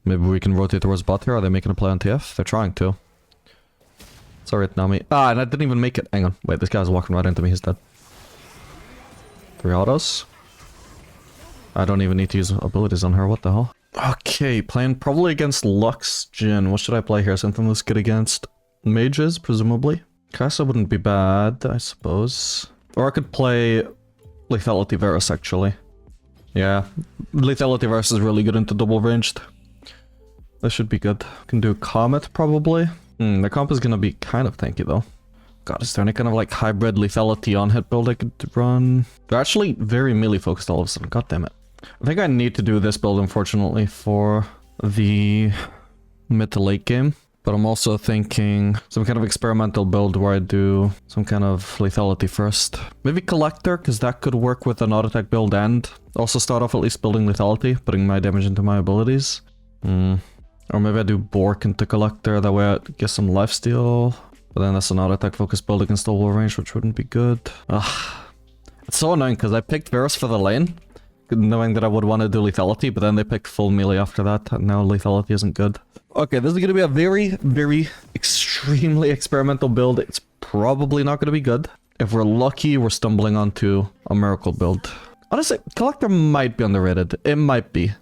Maybe we can rotate towards bot here. Are they making a play on TF? They're trying to. Sorry, Nami. Ah, and I didn't even make it. Hang on. Wait, this guy's walking right into me. He's dead. 3 autos. I don't even need to use abilities on her. What the hell? Okay, playing probably against Lux Jhin. What should I play here? Something that's good against mages, presumably. Kai'Sa wouldn't be bad, I suppose. Or I could play Lethality Varus, actually. Yeah, Lethality Varus is really good into double ranged. This should be good. Can do Comet, probably. The comp is gonna be kind of tanky, though. God, is there any kind of, like, hybrid lethality on-hit build I could run? They're actually very melee-focused all of a sudden. God damn it. I think I need to do this build, unfortunately, for the mid to late game. But I'm also thinking some kind of experimental build where I do some kind of lethality first. Maybe Collector, because that could work with an auto attack build and also start off at least building lethality, putting my damage into my abilities. Or maybe I do Bork into Collector, that way I get some lifesteal. But then that's an auto attack focused build against double range, which wouldn't be good. It's so annoying because I picked Varus for the lane, knowing that I would want to do lethality, but then they picked full melee after that, and now lethality isn't good. Okay, this is going to be a very, very extremely experimental build. It's probably not going to be good. If we're lucky, we're stumbling onto a miracle build. Honestly, Collector might be underrated. It might be.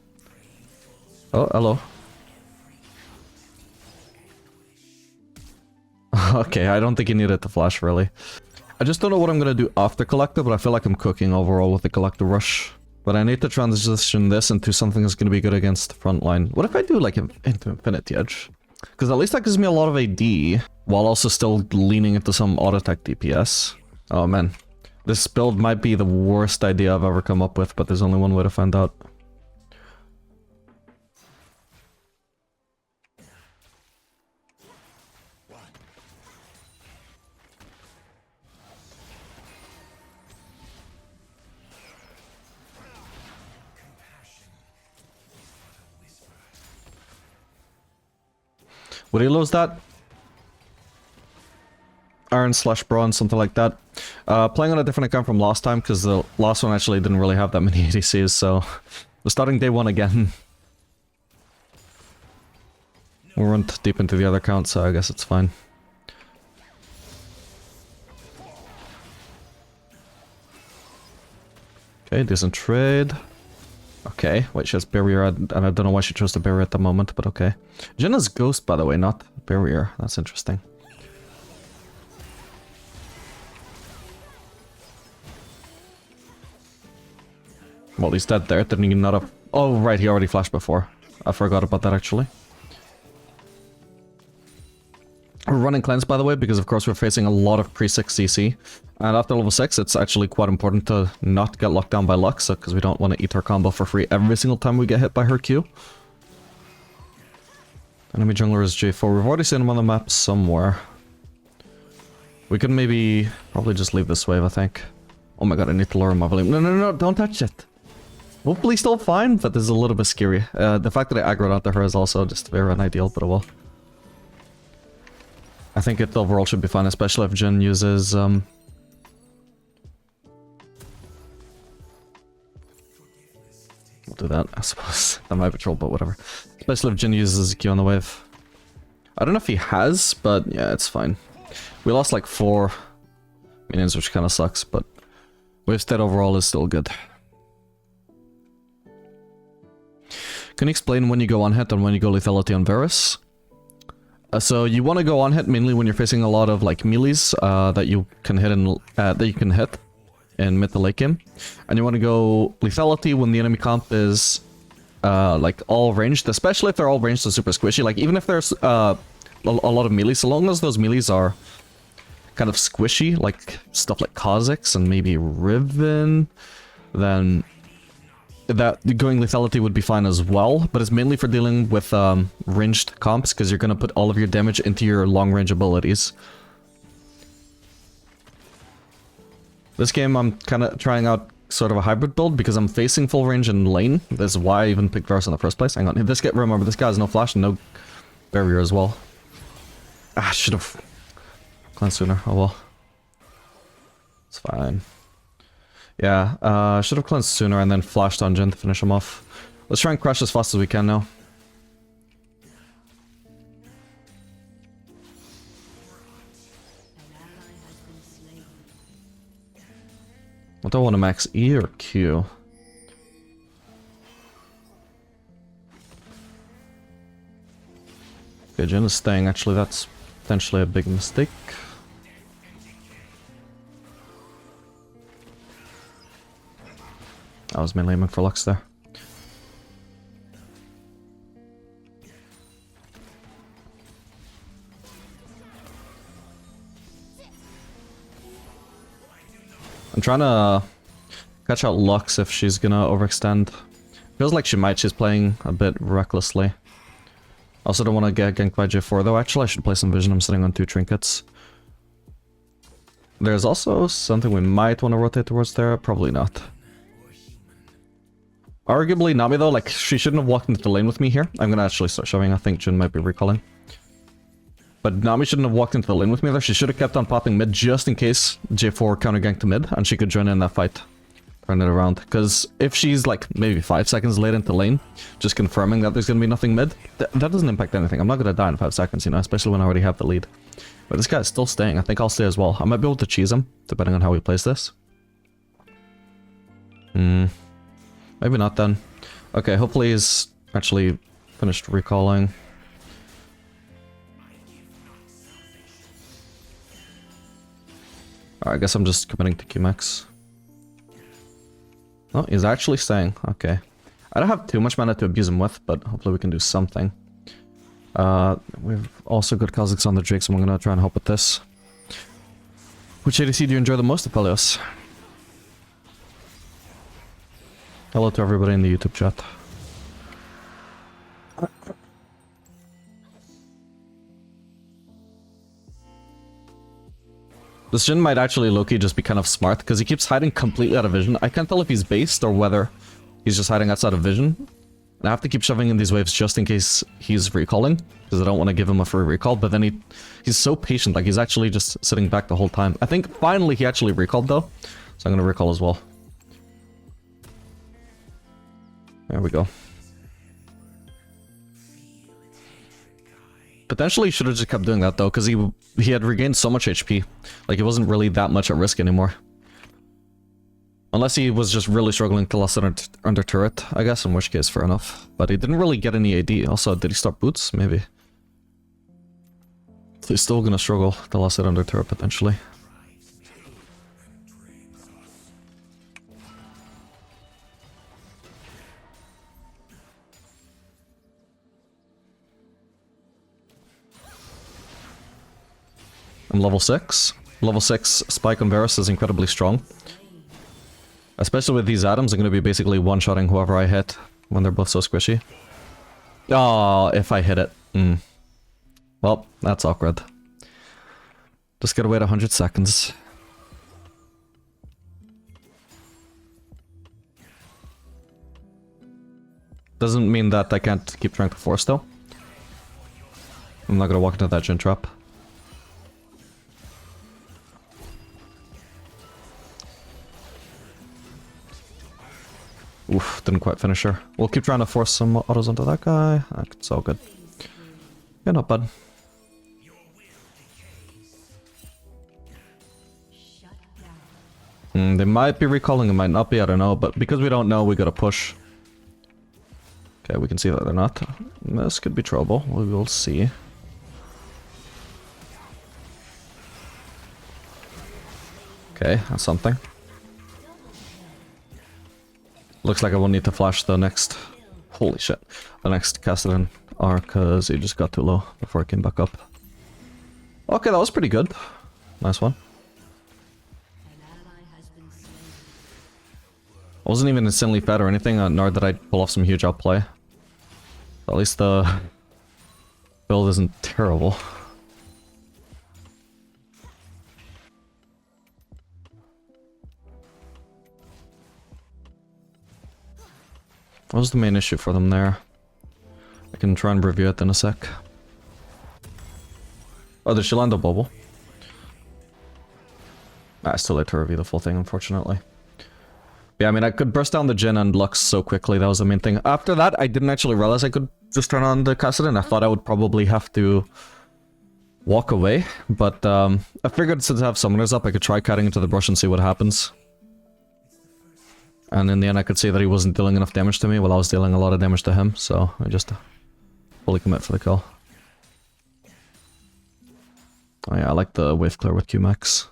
Oh, hello. Okay, I don't think he needed to flash, really. I just don't know what I'm going to do after Collector, but I feel like I'm cooking overall with the Collector rush. But I need to transition this into something that's going to be good against frontline. What if I do, like, into Infinity Edge? Because at least that gives me a lot of AD, while also still leaning into some auto-attack DPS. Oh, man. This build might be the worst idea I've ever come up with, but there's only one way to find out. Would he lose that? Iron/Bronze, something like that. Playing on a different account from last time, because the last one actually didn't really have that many ADCs, so... We're starting day 1 again. We went deep into the other account, so I guess it's fine. Okay, decent trade. Okay, wait, she has barrier, and I don't know why she chose the barrier at the moment, but okay. Jhin has ghost, by the way, not barrier. That's interesting. Well, he's dead there. Didn't he not have... Oh, right, he already flashed before. I forgot about that, actually. We're running cleanse, by the way, because of course we're facing a lot of pre-6 CC. And after level 6, it's actually quite important to not get locked down by Lux, because we don't want to eat her combo for free every single time we get hit by her Q. Enemy jungler is J4. We've already seen him on the map somewhere. We could maybe... probably just leave this wave, I think. Oh my god, I need to lower my volume. No, no, no, don't touch it! Hopefully still fine, but this is a little bit scary. The fact that I aggroed onto her is also just very unideal, but it will. I think it overall should be fine, especially if Jhin uses, We'll do that, I suppose. That might be troll, but whatever. Especially if Jhin uses Q on the wave. I don't know if he has, but yeah, it's fine. We lost like 4 minions, which kind of sucks, but wave state overall is still good. Can you explain when you go on hit and when you go lethality on Varus? So you want to go on hit mainly when you're facing a lot of like melees that you can hit in mid to late game, and you want to go lethality when the enemy comp is like all ranged, especially if they're all ranged and super squishy. Like even if there's a lot of melees, so long as those melees are kind of squishy, like stuff like Kha'Zix and maybe Riven, then that going lethality would be fine as well, but it's mainly for dealing with ranged comps, because you're going to put all of your damage into your long range abilities. This game I'm kind of trying out sort of a hybrid build, because I'm facing full range in lane. This is why I even picked Varus in the first place. Hang on, remember this guy has no flash and no barrier as well. Ah, should have cleansed sooner. Oh well. It's fine. Yeah, should have cleansed sooner and then flashed on Jhin to finish him off. Let's try and crush as fast as we can now. What do I want to max, E or Q? Okay, Jhin is staying. Actually, that's potentially a big mistake. I was mainly aiming for Lux there. I'm trying to catch out Lux if she's gonna overextend. Feels like she might. She's playing a bit recklessly. Also don't want to get ganked by J4 though. Actually, I should play some vision. I'm sitting on 2 trinkets. There's also something we might want to rotate towards there. Probably not. Arguably Nami though, like she shouldn't have walked into the lane with me here. I'm gonna actually start shoving. I think Jhin might be recalling. But Nami shouldn't have walked into the lane with me there. She should have kept on popping mid just in case J4 counter ganked to mid and she could join in that fight. Turn it around. Because if she's like maybe 5 seconds late into lane, just confirming that there's gonna be nothing mid, that doesn't impact anything. I'm not gonna die in 5 seconds, you know, especially when I already have the lead. But this guy's still staying. I think I'll stay as well. I might be able to cheese him, depending on how he plays this. Maybe not then. Okay, hopefully he's actually finished recalling. Alright, I guess I'm just committing to QMax. Oh, he's actually staying. Okay. I don't have too much mana to abuse him with, but hopefully we can do something. We've also got Kha'Zix on the Drake, so I'm gonna try and help with this. Which ADC do you enjoy the most, Apelios? Hello to everybody in the YouTube chat. This Jhin might actually low-key just be kind of smart, because he keeps hiding completely out of vision. I can't tell if he's based or whether he's just hiding outside of vision. And I have to keep shoving in these waves just in case he's recalling, because I don't want to give him a free recall, but then he's so patient, like he's actually just sitting back the whole time. I think finally he actually recalled though, so I'm going to recall as well. There we go. Potentially should have just kept doing that though, because he had regained so much HP. Like, he wasn't really that much at risk anymore. Unless he was just really struggling to last it under turret, I guess, in which case, fair enough. But he didn't really get any AD. Also, did he start boots? Maybe. So he's still gonna struggle to last it under turret, potentially. I'm level 6. Level 6 Spike on Varus is incredibly strong. Especially with these atoms, I'm going to be basically one-shotting whoever I hit when they're both so squishy. Oh, if I hit it. Well, that's awkward. Just gotta wait 100 seconds. Doesn't mean that I can't keep trying to force though. I'm not gonna walk into that Jhin trap. Oof, didn't quite finish her. We'll keep trying to force some autos onto that guy. It's all good. Yeah, not bad. They might be recalling, it might not be, I don't know. But because we don't know, we gotta push. Okay, we can see that they're not. This could be trouble. We will see. Okay, that's something. Looks like I will need to flash the next... Holy shit. The next Cassidy R, because he just got too low before I came back up. Okay, that was pretty good. Nice one. I wasn't even insanely fat or anything, nor did I pull off some huge outplay. At least the build isn't terrible. What was the main issue for them there? I can try and review it in a sec. Oh, did she land a bubble? It's too late to review the full thing, unfortunately. Yeah, I mean, I could burst down the Jhin and Lux so quickly, that was the main thing. After that, I didn't actually realize I could just turn on the Cassidy, and I thought I would probably have to walk away. But I figured since I have summoners up, I could try cutting into the brush and see what happens. And in the end I could see that he wasn't dealing enough damage to me while I was dealing a lot of damage to him, so I just fully commit for the kill. Oh yeah, I like the wave clear with Q-Max.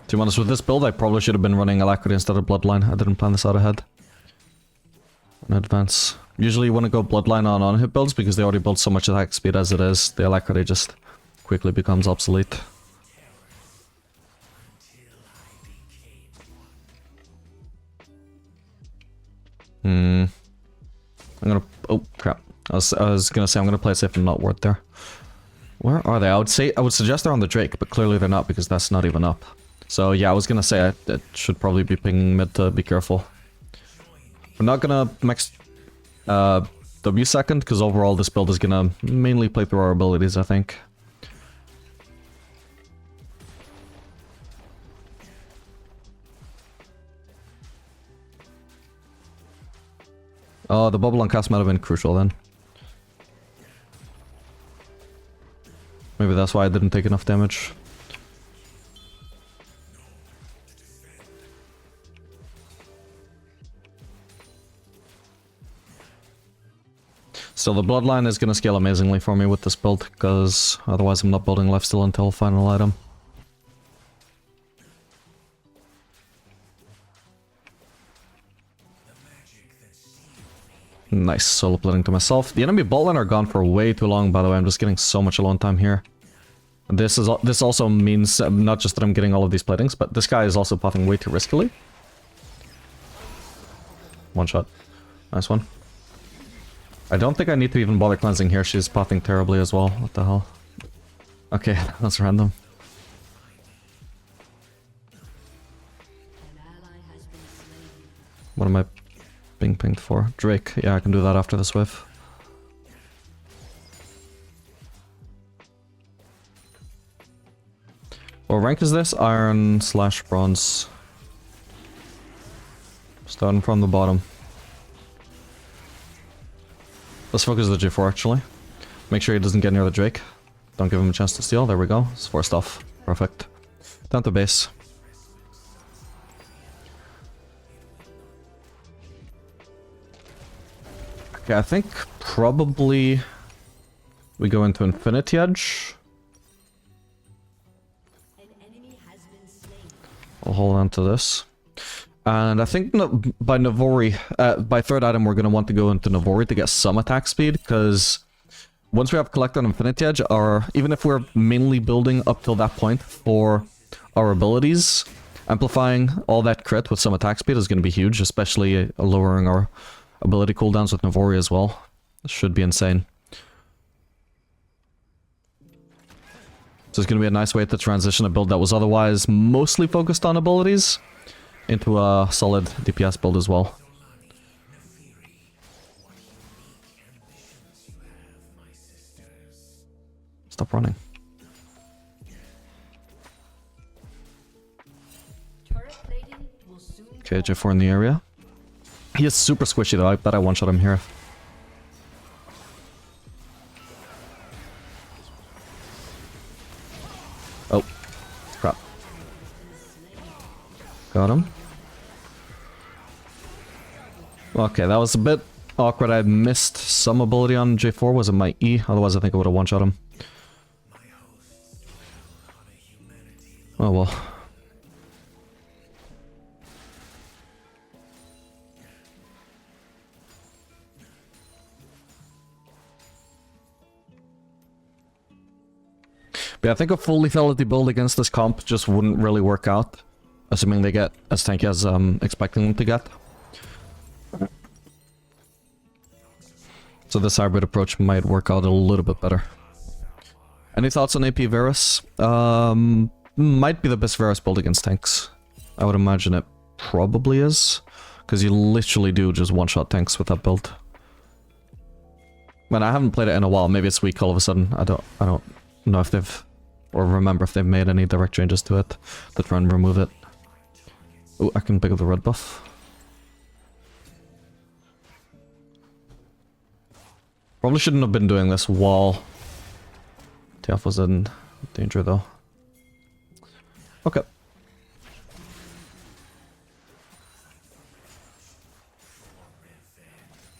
To be honest, with this build I probably should have been running Alacrity instead of Bloodline. I didn't plan this out ahead. In advance. Usually you want to go Bloodline on hit builds because they already build so much attack speed as it is. The Alacrity just quickly becomes obsolete. I'm gonna... oh crap. I was gonna say I'm gonna play it safe and not ward there. Where are they? I would suggest they're on the Drake, but clearly they're not because that's not even up. So yeah, I was gonna say it should probably be pinging mid to be careful. We're not gonna max W second, because overall this build is gonna mainly play through our abilities, I think. Oh, the bubble on cast might have been crucial then. Maybe that's why I didn't take enough damage. Still, the bloodline is going to scale amazingly for me with this build, because otherwise I'm not building lifesteal until final item. Nice, solo plating to myself. The enemy bot line are gone for way too long, by the way. I'm just getting so much alone time here. This also means not just that I'm getting all of these platings, but this guy is also popping way too riskily. One shot. Nice one. I don't think I need to even bother cleansing here. She's popping terribly as well. What the hell? Okay, that's random. What am I being pinged for? Drake. Yeah, I can do that after this wave. What rank is this? Iron / bronze. Starting from the bottom. Let's focus the G4 actually. Make sure he doesn't get near the Drake. Don't give him a chance to steal. There we go. It's forced off. Perfect. Down to base. Okay, I think probably we go into Infinity Edge. I'll hold on to this. And I think by Navori, by third item, we're going to want to go into Navori to get some attack speed, because once we have Collect on Infinity Edge, even if we're mainly building up till that point for our abilities, amplifying all that crit with some attack speed is going to be huge, especially lowering our ability cooldowns with Navori as well. This should be insane. So it's going to be a nice way to transition a build that was otherwise mostly focused on abilities into a solid DPS build as well. Stop running. Okay, J4 in the area. He is super squishy though. I bet I one-shot him here. Oh, crap. Got him. Okay, that was a bit awkward. I missed some ability on J4. Was it my E? Otherwise I think I would have one-shot him. Oh well. But yeah, I think a full lethality build against this comp just wouldn't really work out. Assuming they get as tanky as I'm expecting them to get. So this hybrid approach might work out a little bit better. Any thoughts on AP Varus? Might be the best Varus build against tanks. I would imagine it probably is. Because you literally do just one-shot tanks with that build. Man, I haven't played it in a while. Maybe it's weak all of a sudden. I don't know if they've... or remember if they've made any direct changes to it to try and remove it. Oh, I can pick up the red buff. Probably shouldn't have been doing this while TF was in danger, though. Okay.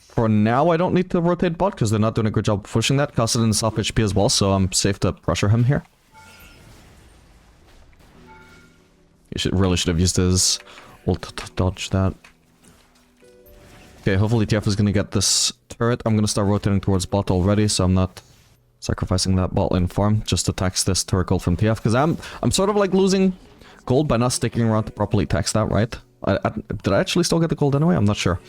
For now, I don't need to rotate bot, because they're not doing a good job pushing that. Kassadin's off HP as well, so I'm safe to pressure him here. He really should have used his ult to dodge that. Okay, hopefully TF is going to get this turret. I'm going to start rotating towards bot already, so I'm not sacrificing that bot lane farm just to tax this turret gold from TF, because I'm sort of like losing gold by not sticking around to properly tax that, right? Did I actually still get the gold anyway? I'm not sure.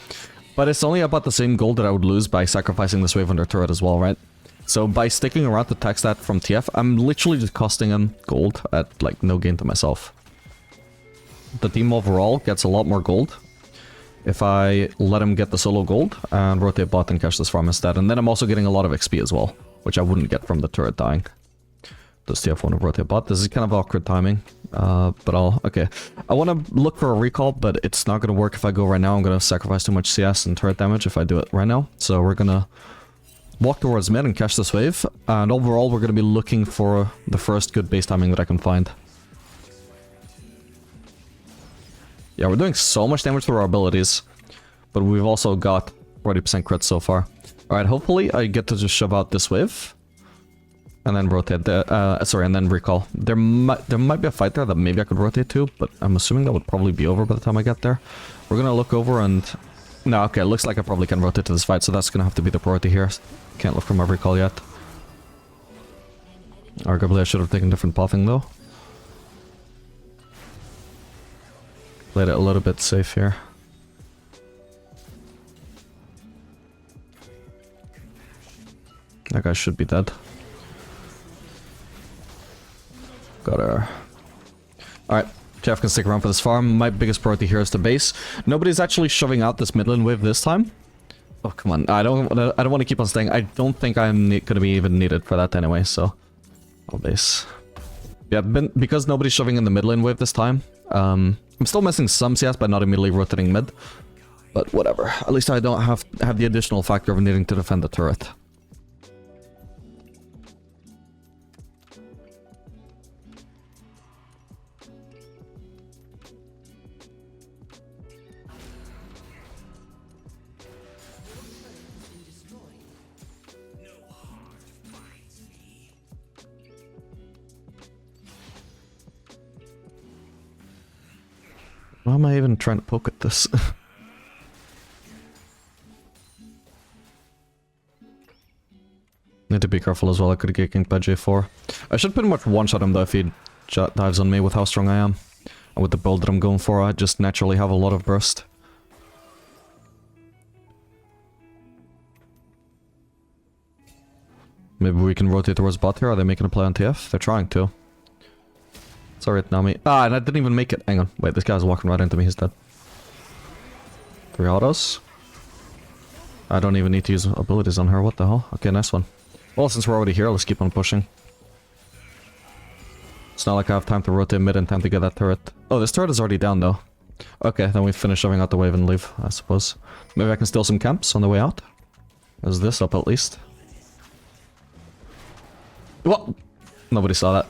But it's only about the same gold that I would lose by sacrificing this wave under turret as well, right? So by sticking around to tax that from TF, I'm literally just costing him gold at like no gain to myself. The team overall gets a lot more gold if I let him get the solo gold and rotate bot and catch this farm instead. And then I'm also getting a lot of XP as well, which I wouldn't get from the turret dying. Does TF want to rotate bot? This is kind of awkward timing, but okay. I want to look for a recall, but it's not going to work if I go right now. I'm going to sacrifice too much CS and turret damage if I do it right now. So we're going to walk towards mid and catch this wave. And overall, we're going to be looking for the first good base timing that I can find. Yeah, we're doing so much damage through our abilities, but we've also got 40% crit so far. Alright, hopefully I get to just shove out this wave. And then rotate the, sorry, and then recall. There might be a fight there that maybe I could rotate to, but I'm assuming that would probably be over by the time I get there. We're gonna look over and... No, okay, looks like I probably can rotate to this fight, so that's gonna have to be the priority here. Can't look for my recall yet. Arguably I should have taken different pathing though. Played it a little bit safe here. That guy should be dead. Got her. Alright, Jeff can stick around for this farm. My biggest priority here is the base. Nobody's actually shoving out this mid lane wave this time. Oh, come on. I don't want to keep on staying. I don't think I'm going to be even needed for that anyway, so... I'll base. Yeah, because nobody's shoving in the mid lane wave this time. I'm still missing some CS by not immediately rotating mid. But whatever. At least I don't have the additional factor of needing to defend the turret. Why am I even trying to poke at this? Need to be careful as well, I could get kinked by J4. I should pretty much one-shot him though if he dives on me with how strong I am. And with the build that I'm going for, I just naturally have a lot of burst. Maybe we can rotate towards bot here, are they making a play on TF? They're trying to. Sorry, Nami. Ah, and I didn't even make it. Hang on. Wait, this guy's walking right into me. He's dead. 3 autos. I don't even need to use abilities on her. What the hell? Okay, nice one. Well, since we're already here, let's keep on pushing. It's not like I have time to rotate mid and time to get that turret. Oh, this turret is already down, though. Okay, then we finish shoving out the wave and leave, I suppose. Maybe I can steal some camps on the way out. There's this up, at least. What? Nobody saw that.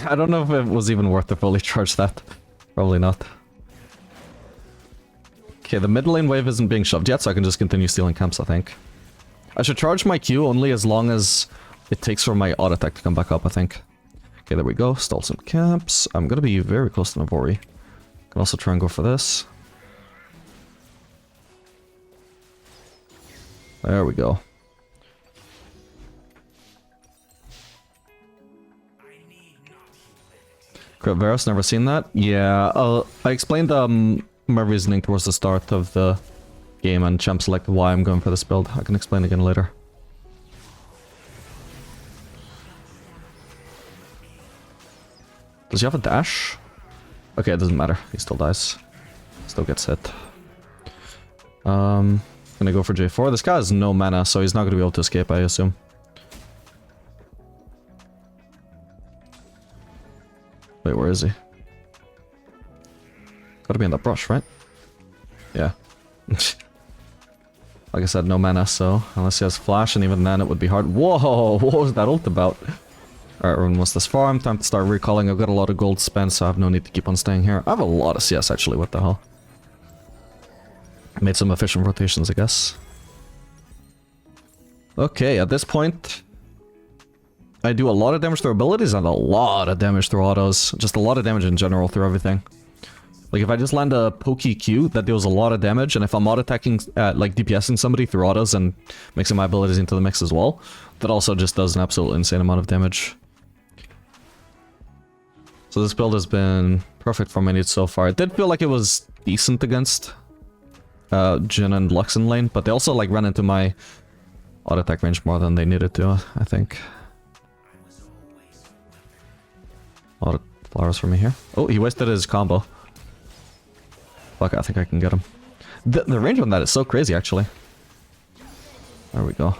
I don't know if it was even worth to fully charge that. Probably not. Okay, the mid lane wave isn't being shoved yet, so I can just continue stealing camps, I think. I should charge my Q only as long as it takes for my auto attack to come back up, I think. Okay, there we go. Stole some camps. I'm gonna be very close to Navori. Can also try and go for this. There we go. Varus, never seen that? Yeah, I explained my reasoning towards the start of the game and champ selected why I'm going for this build. I can explain again later. Does he have a dash? Okay, it doesn't matter. He still dies. Still gets hit. Gonna go for J4. This guy has no mana, so he's not gonna be able to escape, I assume. Wait, where is he? Gotta be in that brush, right? Yeah. Like I said, no mana, so unless he has flash, and even then it would be hard. Whoa, what was that ult about? Alright, everyone wants this farm. Time to start recalling. I've got a lot of gold spent, so I have no need to keep on staying here. I have a lot of CS, actually. What the hell? Made some efficient rotations, I guess. Okay, at this point, I do a lot of damage through abilities and a lot of damage through autos. Just a lot of damage in general through everything. Like, if I just land a pokey Q, that deals a lot of damage, and if I'm auto-attacking, like, DPSing somebody through autos and mixing my abilities into the mix as well, that also just does an absolutely insane amount of damage. So this build has been perfect for my needs so far. It did feel like it was decent against Jhin and Lux in lane, but they also, like, ran into my auto-attack range more than they needed to, I think. A lot of flowers for me here. Oh, he wasted his combo. Fuck, I think I can get him. The range on that is so crazy, actually. There we go.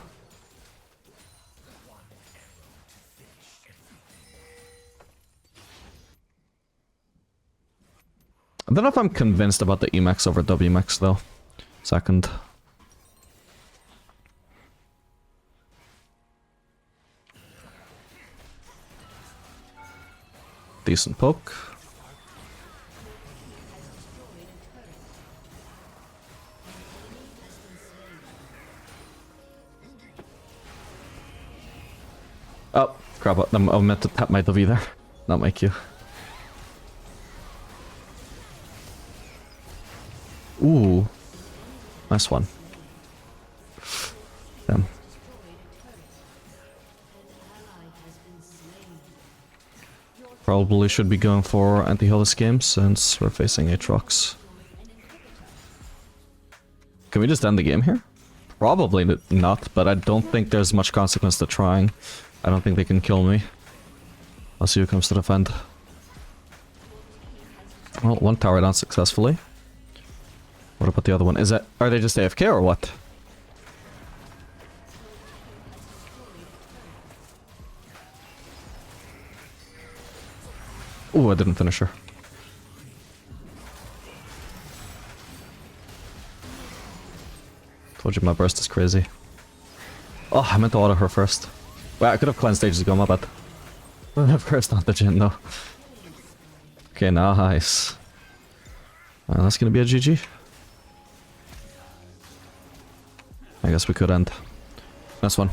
I don't know if I'm convinced about the Emax over WMax, though. Second. Decent poke. Oh, crap, I meant to tap my W there, not my Q. Ooh, nice one. Damn. Probably should be going for anti-heal this game since we're facing Aatrox. Can we just end the game here? Probably not, but I don't think there's much consequence to trying. I don't think they can kill me. I'll see who comes to defend. Well, one tower down successfully. What about the other one? Are they just AFK or what? Ooh, I didn't finish her. Told you my burst is crazy. Oh, I meant to auto her first. Well, I could have cleansed ages ago, my bad. First on the Jhin, though. Okay, nice. That's gonna be a GG. I guess we could end. Nice one.